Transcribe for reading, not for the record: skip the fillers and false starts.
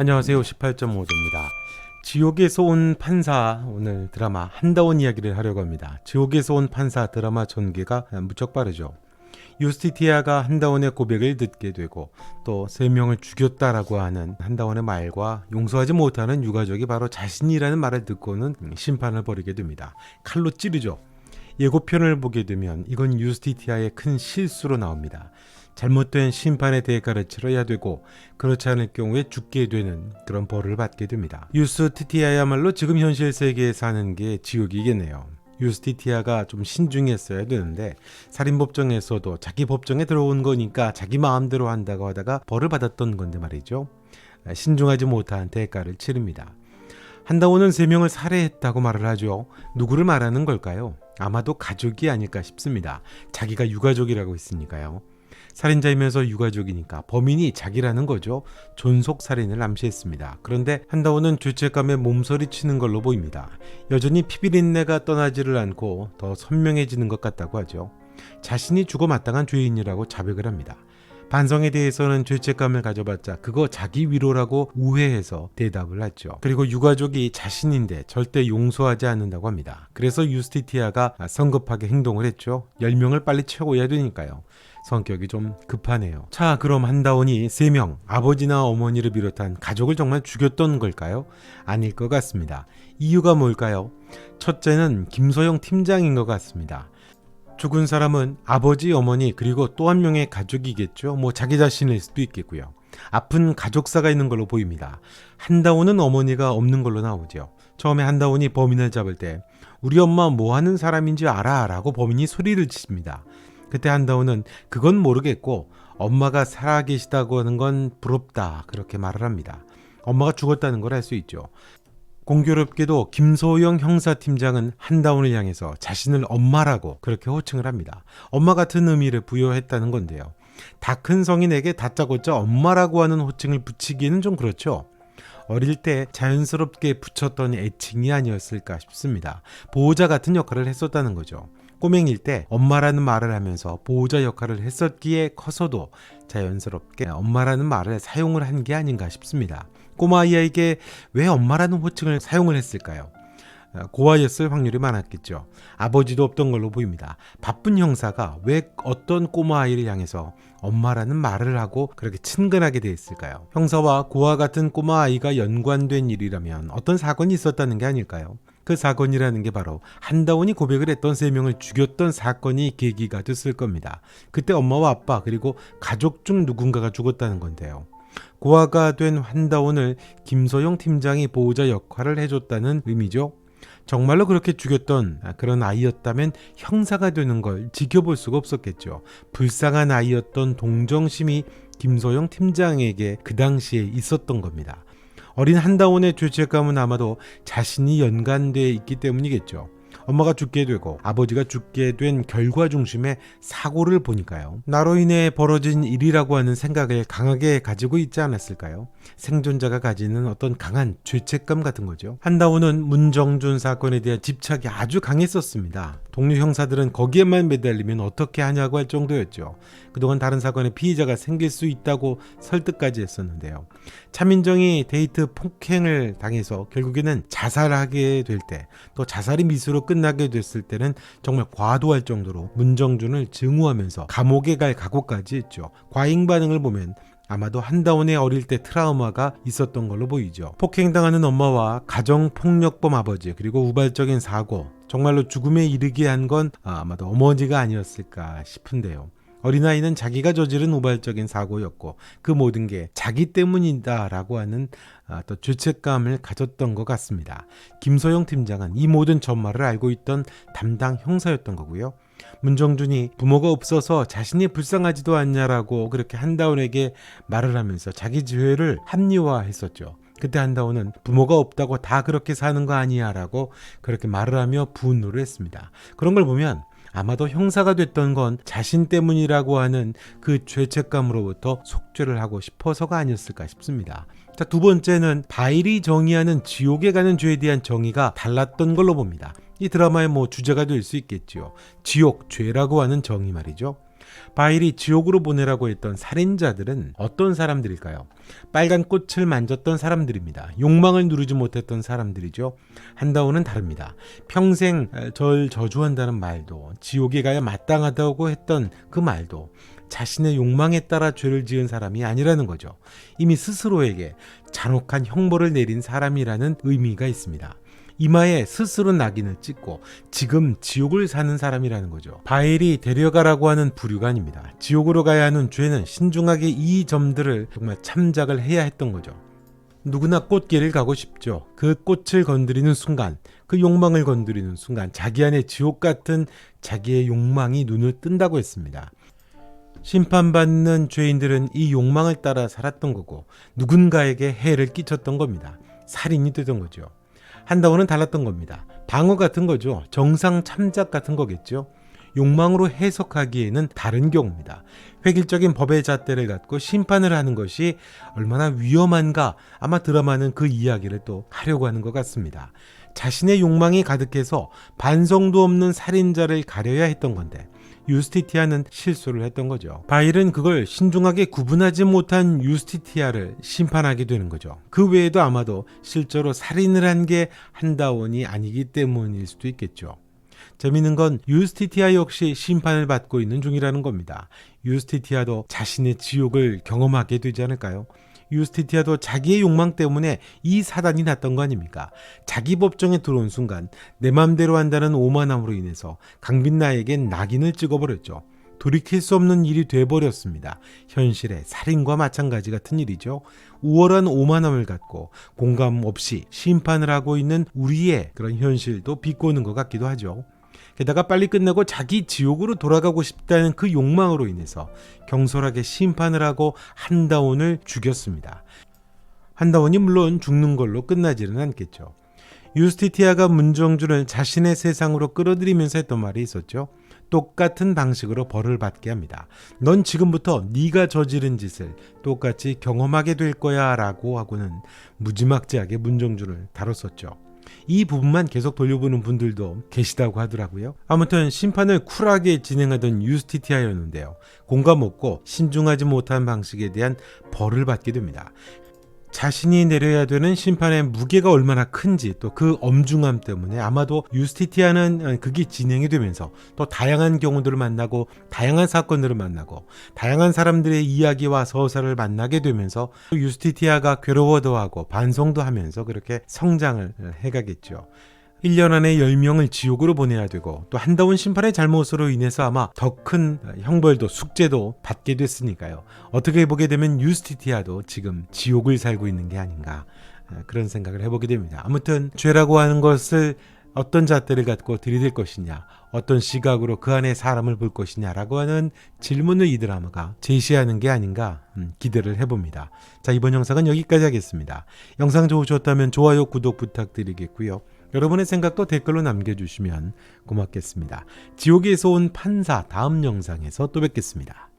안녕하세요. 18.5도입니다. 지옥에서 온 판사, 오늘 드라마 한다원 이야기를 하려고 합니다. 지옥에서 온 판사 드라마 전개가 무척 빠르죠. 유스티티아가 한다원의 고백을 듣게 되고 또 3명을 죽였다라고 하는 한다원의 말과 용서하지 못하는 유가족이 바로 자신이라는 말을 듣고는 심판을 벌이게 됩니다. 칼로 찌르죠. 예고편을 보게 되면 이건 유스티티아의 큰 실수로 나옵니다. 잘못된 심판의 대가를 치러야 되고 그렇지 않을 경우에 죽게 되는 그런 벌을 받게 됩니다. 유스티티아야말로 지금 현실 세계에 사는 게 지옥이겠네요. 유스티티아가 좀 신중했어야 되는데 살인법정에서도 자기 법정에 들어온 거니까 자기 마음대로 한다고 하다가 벌을 받았던 건데 말이죠. 신중하지 못한 대가를 치릅니다. 한다원은 3명을 살해했다고 말을 하죠. 누구를 말하는 걸까요? 아마도 가족이 아닐까 싶습니다. 자기가 유가족이라고 했으니까요. 살인자이면서 유가족이니까 범인이 자기라는 거죠. 존속살인을 암시했습니다. 그런데 한다원은 죄책감에 몸서리치는 걸로 보입니다. 여전히 피비린내가 떠나지를 않고 더 선명해지는 것 같다고 하죠. 자신이 죽어 마땅한 죄인이라고 자백을 합니다. 반성에 대해서는 죄책감을 가져봤자 그거 자기 위로라고 우회해서 대답을 하죠. 그리고 유가족이 자신인데 절대 용서하지 않는다고 합니다. 그래서 유스티티아가 성급하게 행동을 했죠. 10명을 빨리 채워야 되니까요. 성격이 좀 급하네요. 자, 그럼 한다원이 3명, 아버지나 어머니를 비롯한 가족을 정말 죽였던 걸까요? 아닐 것 같습니다. 이유가 뭘까요? 첫째는 김소영 팀장인 것 같습니다. 죽은 사람은 아버지, 어머니 그리고 또 한 명의 가족이겠죠. 자기 자신일 수도 있겠고요. 아픈 가족사가 있는 걸로 보입니다. 한다원은 어머니가 없는 걸로 나오죠. 처음에 한다원이 범인을 잡을 때 우리 엄마 뭐 하는 사람인지 알아? 라고 범인이 소리를 치십니다. 그때 한다원은 그건 모르겠고 엄마가 살아계시다고 하는 건 부럽다 그렇게 말을 합니다. 엄마가 죽었다는 걸 알 수 있죠. 공교롭게도 김소영 형사팀장은 한다원을 향해서 자신을 엄마라고 그렇게 호칭을 합니다. 엄마 같은 의미를 부여했다는 건데요. 다 큰 성인에게 다짜고짜 엄마라고 하는 호칭을 붙이기는 좀 그렇죠. 어릴 때 자연스럽게 붙였던 애칭이 아니었을까 싶습니다. 보호자 같은 역할을 했었다는 거죠. 꼬맹일 때 엄마라는 말을 하면서 보호자 역할을 했었기에 커서도 자연스럽게 엄마라는 말을 사용을 한 게 아닌가 싶습니다. 꼬마 아이에게 왜 엄마라는 호칭을 사용을 했을까요? 고아였을 확률이 많았겠죠. 아버지도 없던 걸로 보입니다. 바쁜 형사가 왜 어떤 꼬마 아이를 향해서 엄마라는 말을 하고 그렇게 친근하게 됐을까요? 형사와 고아 같은 꼬마 아이가 연관된 일이라면 어떤 사건이 있었다는 게 아닐까요? 그 사건이라는 게 바로 한다원이 고백을 했던 3명을 죽였던 사건이 계기가 됐을 겁니다. 그때 엄마와 아빠 그리고 가족 중 누군가가 죽었다는 건데요. 고아가 된 한다원을 김소영 팀장이 보호자 역할을 해줬다는 의미죠. 정말로 그렇게 죽였던 그런 아이였다면 형사가 되는 걸 지켜볼 수가 없었겠죠. 불쌍한 아이였던 동정심이 김소영 팀장에게 그 당시에 있었던 겁니다. 어린 한다원의 죄책감은 아마도 자신이 연관되어 있기 때문이겠죠. 엄마가 죽게 되고 아버지가 죽게 된 결과 중심의 사고를 보니까요. 나로 인해 벌어진 일이라고 하는 생각을 강하게 가지고 있지 않았을까요? 생존자가 가지는 어떤 강한 죄책감 같은 거죠. 한다원은 문정준 사건에 대한 집착이 아주 강했었습니다. 동료 형사들은 거기에만 매달리면 어떻게 하냐고 할 정도였죠. 그동안 다른 사건에 피의자가 생길 수 있다고 설득까지 했었는데요. 차민정이 데이트 폭행을 당해서 결국에는 자살하게 될 때, 또 자살이 미수로 끝나게 됐을 때는 정말 과도할 정도로 문정준을 증오하면서 감옥에 갈 각오까지 했죠. 과잉 반응을 보면 아마도 한다원의 어릴 때 트라우마가 있었던 걸로 보이죠. 폭행당하는 엄마와 가정폭력범 아버지 그리고 우발적인 사고, 정말로 죽음에 이르게 한 건 아마도 어머니가 아니었을까 싶은데요. 어린아이는 자기가 저지른 우발적인 사고였고 그 모든 게 자기 때문이다 라고 하는 또 죄책감을 가졌던 것 같습니다. 김소영 팀장은 이 모든 전말을 알고 있던 담당 형사였던 거고요. 문정준이 부모가 없어서 자신이 불쌍하지도 않냐라고 그렇게 한다원에게 말을 하면서 자기 죄를 합리화했었죠. 그때 한다원은 부모가 없다고 다 그렇게 사는 거 아니야 라고 그렇게 말을 하며 분노를 했습니다. 그런 걸 보면 아마도 형사가 됐던 건 자신 때문이라고 하는 그 죄책감으로부터 속죄를 하고 싶어서가 아니었을까 싶습니다. 자, 두 번째는 바일이 정의하는 지옥에 가는 죄에 대한 정의가 달랐던 걸로 봅니다. 이 드라마의 주제가 될 수 있겠죠. 지옥, 죄라고 하는 정의 말이죠. 바일이 지옥으로 보내라고 했던 살인자들은 어떤 사람들일까요? 빨간 꽃을 만졌던 사람들입니다. 욕망을 누르지 못했던 사람들이죠. 한다오는 다릅니다. 평생 절 저주한다는 말도, 지옥에 가야 마땅하다고 했던 그 말도 자신의 욕망에 따라 죄를 지은 사람이 아니라는 거죠. 이미 스스로에게 잔혹한 형벌을 내린 사람이라는 의미가 있습니다. 이마에 스스로 낙인을 찍고 지금 지옥을 사는 사람이라는 거죠. 바엘이 데려가라고 하는 부류가 아닙니다. 지옥으로 가야 하는 죄는 신중하게 이 점들을 정말 참작을 해야 했던 거죠. 누구나 꽃길을 가고 싶죠. 그 꽃을 건드리는 순간, 그 욕망을 건드리는 순간 자기 안에 지옥 같은 자기의 욕망이 눈을 뜬다고 했습니다. 심판받는 죄인들은 이 욕망을 따라 살았던 거고 누군가에게 해를 끼쳤던 겁니다. 살인이 되던 거죠. 한다오는 달랐던 겁니다. 방어 같은 거죠. 정상 참작 같은 거겠죠. 욕망으로 해석하기에는 다른 경우입니다. 획일적인 법의 잣대를 갖고 심판을 하는 것이 얼마나 위험한가, 아마 드라마는 그 이야기를 또 하려고 하는 것 같습니다. 자신의 욕망이 가득해서 반성도 없는 살인자를 가려야 했던 건데 유스티티아는 실수를 했던 거죠. 바일은 그걸 신중하게 구분하지 못한 유스티티아를 심판하게 되는 거죠. 그 외에도 아마도 실제로 살인을 한 게 한다원이 아니기 때문일 수도 있겠죠. 재미있는 건 유스티티아 역시 심판을 받고 있는 중이라는 겁니다. 유스티티아도 자신의 지옥을 경험하게 되지 않을까요? 유스티티아도 자기의 욕망 때문에 이 사단이 났던 거 아닙니까? 자기 법정에 들어온 순간 내 맘대로 한다는 오만함으로 인해서 강빈나에겐 낙인을 찍어버렸죠. 돌이킬 수 없는 일이 돼버렸습니다. 현실의 살인과 마찬가지 같은 일이죠. 우월한 오만함을 갖고 공감 없이 심판을 하고 있는 우리의 그런 현실도 비꼬는 것 같기도 하죠. 게다가 빨리 끝내고 자기 지옥으로 돌아가고 싶다는 그 욕망으로 인해서 경솔하게 심판을 하고 한다온을 죽였습니다. 한다온이 물론 죽는 걸로 끝나지는 않겠죠. 유스티티아가 문정준을 자신의 세상으로 끌어들이면서 했던 말이 있었죠. 똑같은 방식으로 벌을 받게 합니다. 넌 지금부터 네가 저지른 짓을 똑같이 경험하게 될 거야 라고 하고는 무지막지하게 문정준을 다뤘었죠. 이 부분만 계속 돌려보는 분들도 계시다고 하더라고요. 아무튼 심판을 쿨하게 진행하던 유스티티아였는데요. 공감 없고 신중하지 못한 방식에 대한 벌을 받게 됩니다. 자신이 내려야 되는 심판의 무게가 얼마나 큰지 또 그 엄중함 때문에 아마도 유스티티아는 그게 진행이 되면서 또 다양한 경우들을 만나고 다양한 사건들을 만나고 다양한 사람들의 이야기와 서사를 만나게 되면서 유스티티아가 괴로워도 하고 반성도 하면서 그렇게 성장을 해가겠죠. 1년 안에 10명을 지옥으로 보내야 되고 또 한다운 심판의 잘못으로 인해서 아마 더 큰 형벌도 숙제도 받게 됐으니까요. 어떻게 보게 되면 유스티티아도 지금 지옥을 살고 있는 게 아닌가 그런 생각을 해보게 됩니다. 아무튼 죄라고 하는 것을 어떤 잣대를 갖고 들이댈 것이냐, 어떤 시각으로 그 안에 사람을 볼 것이냐라고 하는 질문을 이 드라마가 제시하는 게 아닌가 기대를 해봅니다. 자, 이번 영상은 여기까지 하겠습니다. 영상 좋으셨다면 좋아요, 구독 부탁드리겠고요. 여러분의 생각도 댓글로 남겨주시면 고맙겠습니다. 지옥에서 온 판사 다음 영상에서 또 뵙겠습니다.